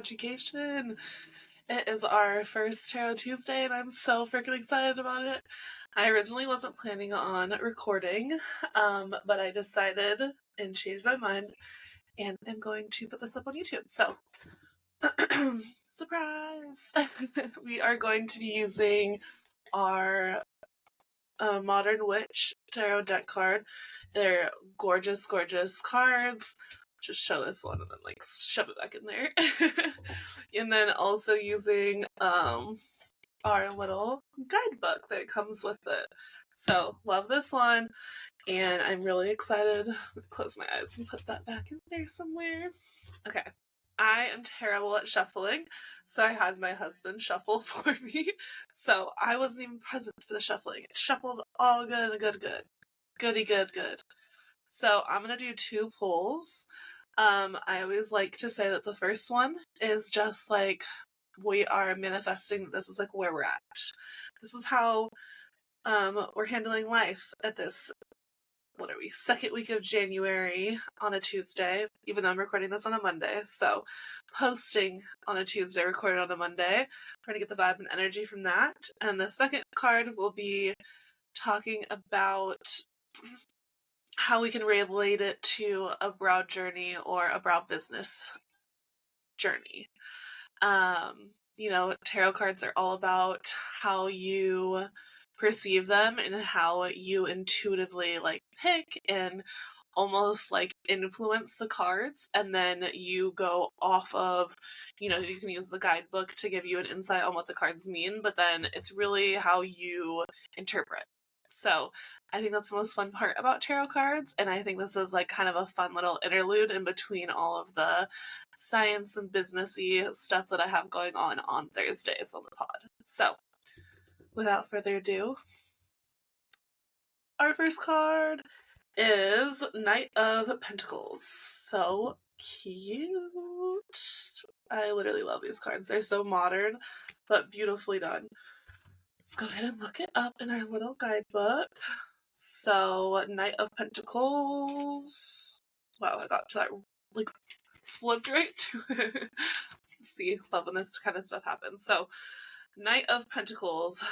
education. It is our first Tarot Tuesday, and I'm so freaking excited about it. I originally wasn't planning on recording, but I decided and changed my mind, and I'm going to put this up on YouTube. So, surprise! We are going to be using our Modern Witch Tarot deck card. They're gorgeous, gorgeous cards. Just show this one and then like shove it back in there. And then also using our little guidebook that comes with it. So love this one, and I'm really excited. Close my eyes and put that back in there somewhere. Okay. I am terrible at shuffling, so I had my husband shuffle for me. So I wasn't even present for the shuffling. It shuffled all good. Goody good. So I'm going to do 2 pulls. I always like to say that the first one is just like we are manifesting that this is like where we're at. This is how we're handling life at this, what are we, second week of January on a Tuesday, even though I'm recording this on a Monday. So posting on a Tuesday, recorded on a Monday. Trying to get the vibe and energy from that. And the second card will be talking about how we can relate it to a brow journey or a brow business journey. Tarot cards are all about how you perceive them and how you intuitively like pick and almost like influence the cards, and then you go off of, you can use the guidebook to give you an insight on what the cards mean, but then it's really how you interpret. So I think that's the most fun part about tarot cards, and I think this is like kind of a fun little interlude in between all of the science and businessy stuff that I have going on Thursdays on the pod. So without further ado, our first card is Knight of Pentacles. So cute. I literally love these cards. They're so modern, but beautifully done. Let's go ahead and look it up in our little guidebook. So, Knight of Pentacles. Wow, I got to that, like, flipped right to it. See, love when this kind of stuff happens. So, Knight of Pentacles.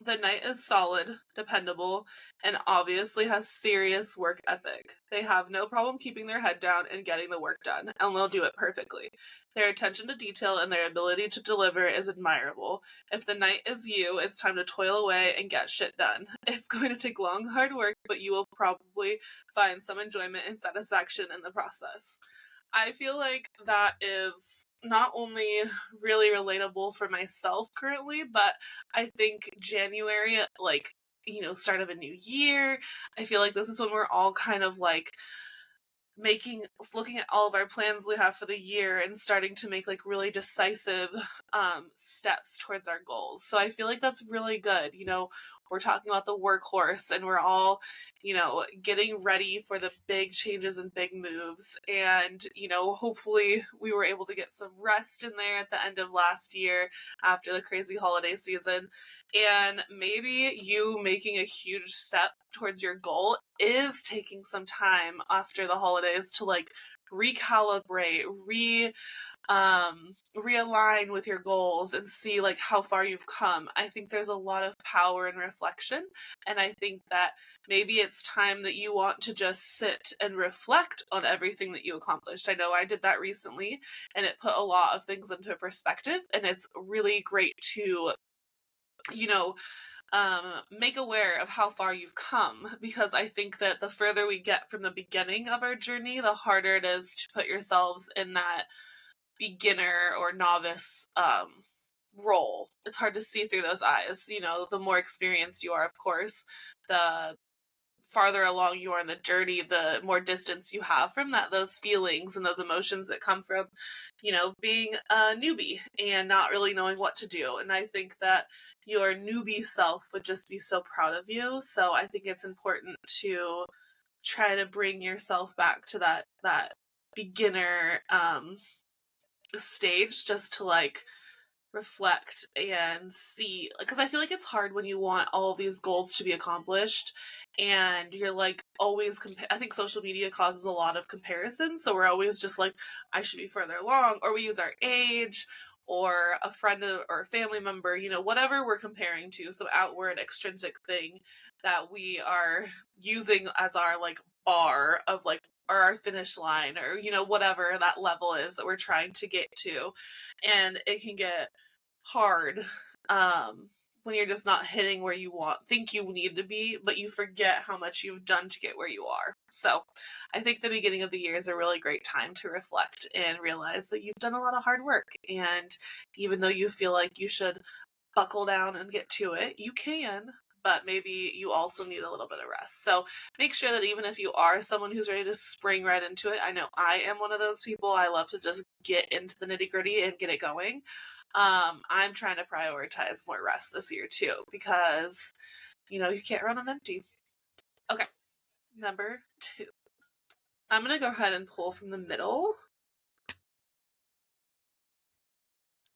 The Knight is solid, dependable, and obviously has serious work ethic. They have no problem keeping their head down and getting the work done, and they'll do it perfectly. Their attention to detail and their ability to deliver is admirable. If the Knight is you, it's time to toil away and get shit done. It's going to take long, hard work, but you will probably find some enjoyment and satisfaction in the process. I feel like that is not only really relatable for myself currently, but I think January, like, start of a new year, I feel like this is when we're all kind of like looking at all of our plans we have for the year and starting to make like really decisive steps towards our goals. So I feel like that's really good. We're talking about the workhorse, and we're all getting ready for the big changes and big moves, and hopefully we were able to get some rest in there at the end of last year after the crazy holiday season. And maybe you making a huge step towards your goal is taking some time after the holidays to like recalibrate, realign with your goals and see like how far you've come. I think there's a lot of power in reflection, and I think that maybe it's time that you want to just sit and reflect on everything that you accomplished. I know I did that recently, and it put a lot of things into perspective, and it's really great to make aware of how far you've come, because I think that the further we get from the beginning of our journey, the harder it is to put yourselves in that beginner or novice role. It's hard to see through those eyes. The more experienced you are, of course, the farther along you are in the journey, the more distance you have from those feelings and those emotions that come from, being a newbie and not really knowing what to do. And I think that your newbie self would just be so proud of you. So I think it's important to try to bring yourself back to that beginner stage, just to like reflect and see, because I feel like it's hard when you want all of these goals to be accomplished and you're like always I think social media causes a lot of comparison, so we're always just like, I should be further along, or we use our age or a friend or a family member, whatever we're comparing to, some outward extrinsic thing that we are using as our like bar of like, or our finish line, or whatever that level is that we're trying to get to. And it can get hard when you're just not hitting where you think you need to be, but you forget how much you've done to get where you are. So I think the beginning of the year is a really great time to reflect and realize that you've done a lot of hard work. And even though you feel like you should buckle down and get to it, you can, but maybe you also need a little bit of rest. So make sure that even if you are someone who's ready to spring right into it, I know I am one of those people. I love to just get into the nitty-gritty and get it going. I'm trying to prioritize more rest this year too, because you can't run on empty. Okay, number 2. I'm gonna go ahead and pull from the middle,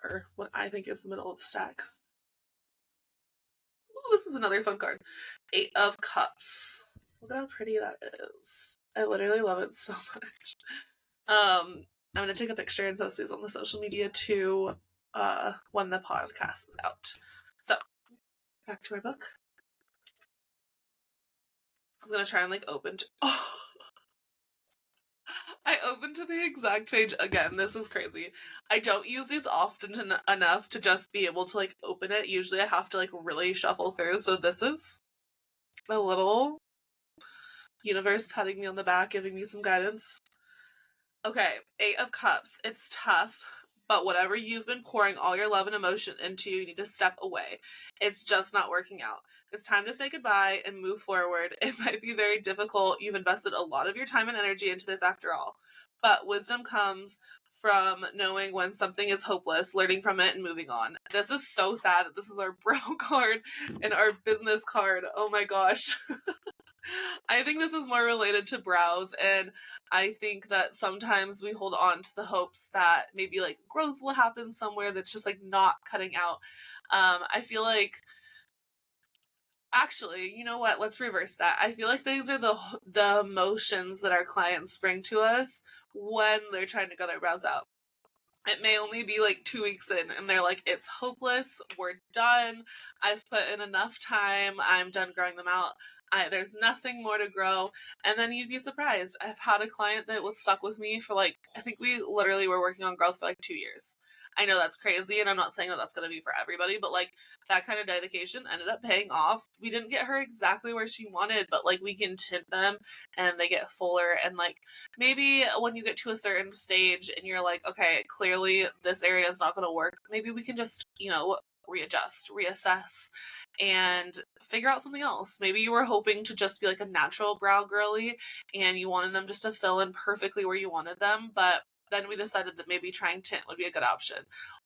or what I think is the middle of the stack. Ooh, this is another fun card. 8 of Cups. Look at how pretty that is. I literally love it so much. I'm gonna take a picture and post these on the social media too, when the podcast is out. So, back to our book. I was gonna try and like open to I opened to the exact page again. This is crazy. I don't use these often enough to just be able to like open it. Usually I have to like really shuffle through. So this is a little universe patting me on the back, giving me some guidance. Okay, 8 of Cups. It's tough, but whatever you've been pouring all your love and emotion into, you need to step away. It's just not working out. It's time to say goodbye and move forward. It might be very difficult. You've invested a lot of your time and energy into this after all. But wisdom comes from knowing when something is hopeless, learning from it, and moving on. This is so sad that this is our bro card and our business card. Oh my gosh. I think this is more related to brows, and I think that sometimes we hold on to the hopes that maybe like growth will happen somewhere that's just like not cutting out. I feel like, actually, you know what? Let's reverse that. I feel like these are the emotions that our clients bring to us when they're trying to get their brows out. It may only be like 2 weeks in and they're like, it's hopeless, we're done, I've put in enough time, I'm done growing them out, there's nothing more to grow. And then you'd be surprised. I've had a client that was stuck with me for like, I think we literally were working on growth for like 2 years. I know that's crazy, and I'm not saying that that's going to be for everybody, but like that kind of dedication ended up paying off. We didn't get her exactly where she wanted, but like we can tint them and they get fuller. And like maybe when you get to a certain stage and you're like, okay, clearly this area is not going to work, maybe we can just, readjust, reassess, and figure out something else. Maybe you were hoping to just be like a natural brow girly and you wanted them just to fill in perfectly where you wanted them, but then we decided that maybe trying tint would be a good option,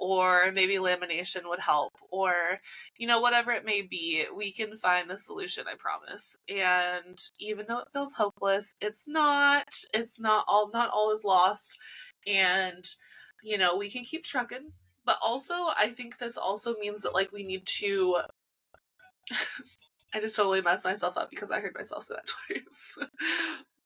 or maybe lamination would help, or whatever it may be. We can find the solution, I promise. And even though it feels hopeless, it's not not all is lost. And we can keep trucking. But also I think this also means that like we need to I just totally messed myself up because I heard myself say that twice.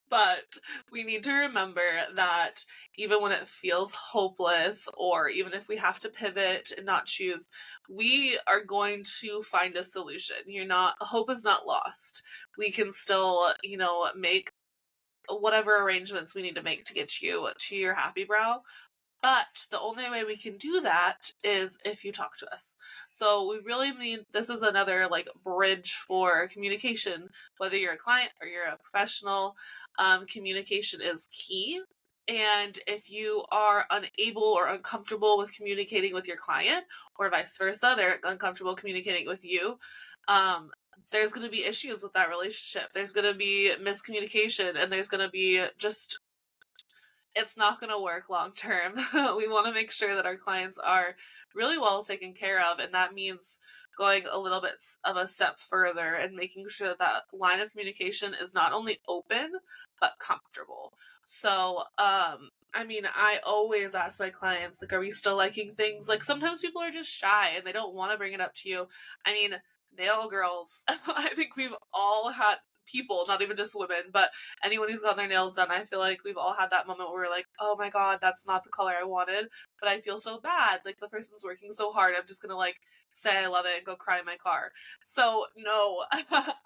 But we need to remember that even when it feels hopeless, or even if we have to pivot and not choose, we are going to find a solution. Hope is not lost. We can still, make whatever arrangements we need to make to get you to your happy brow. But the only way we can do that is if you talk to us. So we really need, this is another like bridge for communication, whether you're a client or you're a professional, communication is key. And if you are unable or uncomfortable with communicating with your client, or vice versa, they're uncomfortable communicating with you, there's going to be issues with that relationship. There's going to be miscommunication, and there's going to be just, it's not going to work long term. We want to make sure that our clients are really well taken care of, and that means going a little bit of a step further and making sure that line of communication is not only open but comfortable. So I always ask my clients, like, are we still liking things? Like, sometimes people are just shy and they don't want to bring it up to you. Nail girls. I think we've all had people, not even just women, but anyone who's gotten their nails done, I feel like we've all had that moment where we're like, oh my god, that's not the color I wanted, but I feel so bad. Like, the person's working so hard, I'm just gonna like say I love it and go cry in my car. So no,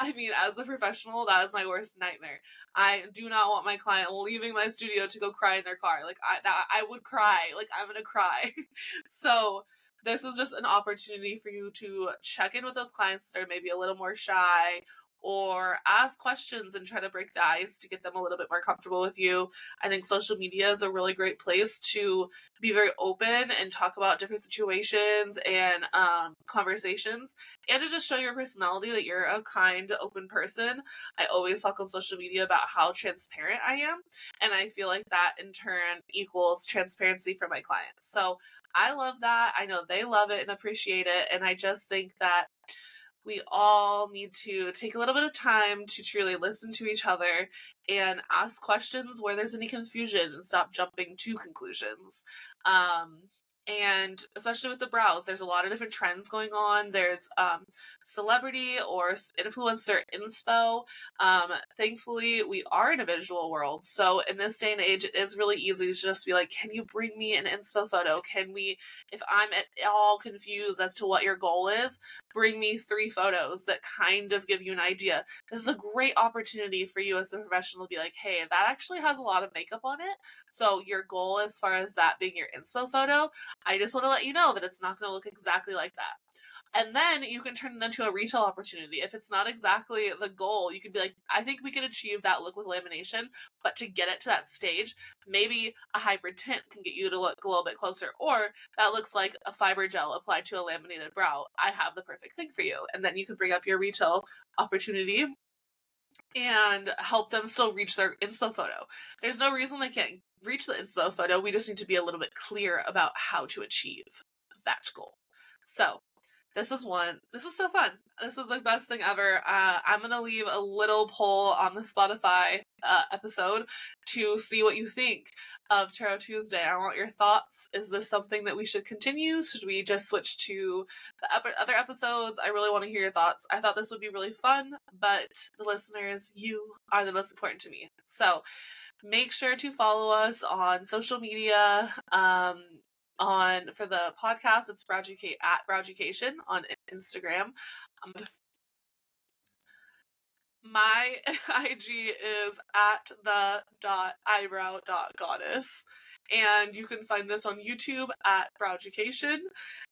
I mean, as a professional, that is my worst nightmare. I do not want my client leaving my studio to go cry in their car. Like, I would cry. Like, I'm gonna cry. So this was just an opportunity for you to check in with those clients that are maybe a little more shy, or ask questions and try to break the ice to get them a little bit more comfortable with you. I think social media is a really great place to be very open and talk about different situations and conversations, and to just show your personality, that you're a kind, open person. I always talk on social media about how transparent I am, and I feel like that in turn equals transparency for my clients. So I love that. I know they love it and appreciate it. And I just think that we all need to take a little bit of time to truly listen to each other and ask questions where there's any confusion and stop jumping to conclusions. Um, and especially with the brows, there's a lot of different trends going on. There's celebrity or influencer inspo. Thankfully, we are in a visual world. So in this day and age, it is really easy to just be like, can you bring me an inspo photo? Can we, if I'm at all confused as to what your goal is, bring me 3 photos that kind of give you an idea. This is a great opportunity for you as a professional to be like, hey, that actually has a lot of makeup on it. So your goal, as far as that being your inspo photo, I just want to let you know that it's not going to look exactly like that. And then you can turn it into a retail opportunity. If it's not exactly the goal, you could be like, I think we could achieve that look with lamination, but to get it to that stage, maybe a hybrid tint can get you to look a little bit closer. Or that looks like a fiber gel applied to a laminated brow. I have the perfect thing for you. And then you can bring up your retail opportunity and help them still reach their inspo photo. There's no reason they can't reach the inspo photo. We just need to be a little bit clear about how to achieve that goal. So this is one. This is so fun. This is the best thing ever. I'm going to leave a little poll on the Spotify episode to see what you think of Tarot Tuesday. I want your thoughts. Is this something that we should continue? Should we just switch to the other episodes? I really want to hear your thoughts. I thought this would be really fun, but the listeners, you are the most important to me. So make sure to follow us on social media. For the podcast, it's at Browducation on Instagram. My IG is at the.eyebrow.goddess. And you can find us on YouTube at Browducation.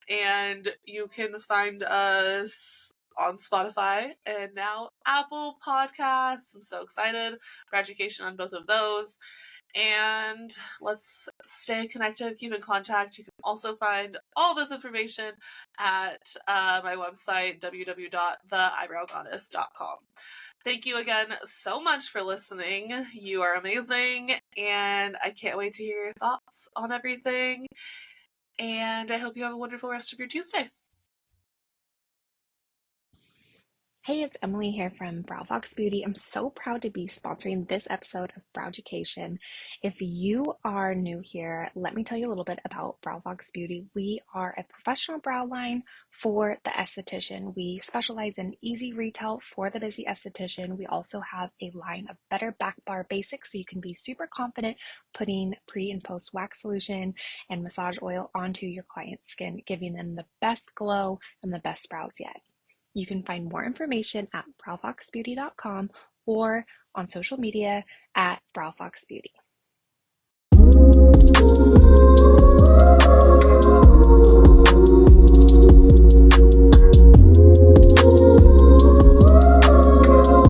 And you can find us on Spotify and now Apple Podcasts. I'm so excited. Browducation on both of those. And let's stay connected, keep in contact. You can also find all this information at my website, www.theeyebrowgoddess.com. Thank you again so much for listening. You are amazing, and I can't wait to hear your thoughts on everything. And I hope you have a wonderful rest of your Tuesday. Hey, it's Emily here from Brow Fox Beauty. I'm so proud to be sponsoring this episode of Browducation. If you are new here, let me tell you a little bit about Brow Fox Beauty. We are a professional brow line for the esthetician. We specialize in easy retail for the busy esthetician. We also have a line of better back bar basics, so you can be super confident putting pre and post wax solution and massage oil onto your client's skin, giving them the best glow and the best brows yet. You can find more information at browfoxbeauty.com or on social media at browfoxbeauty.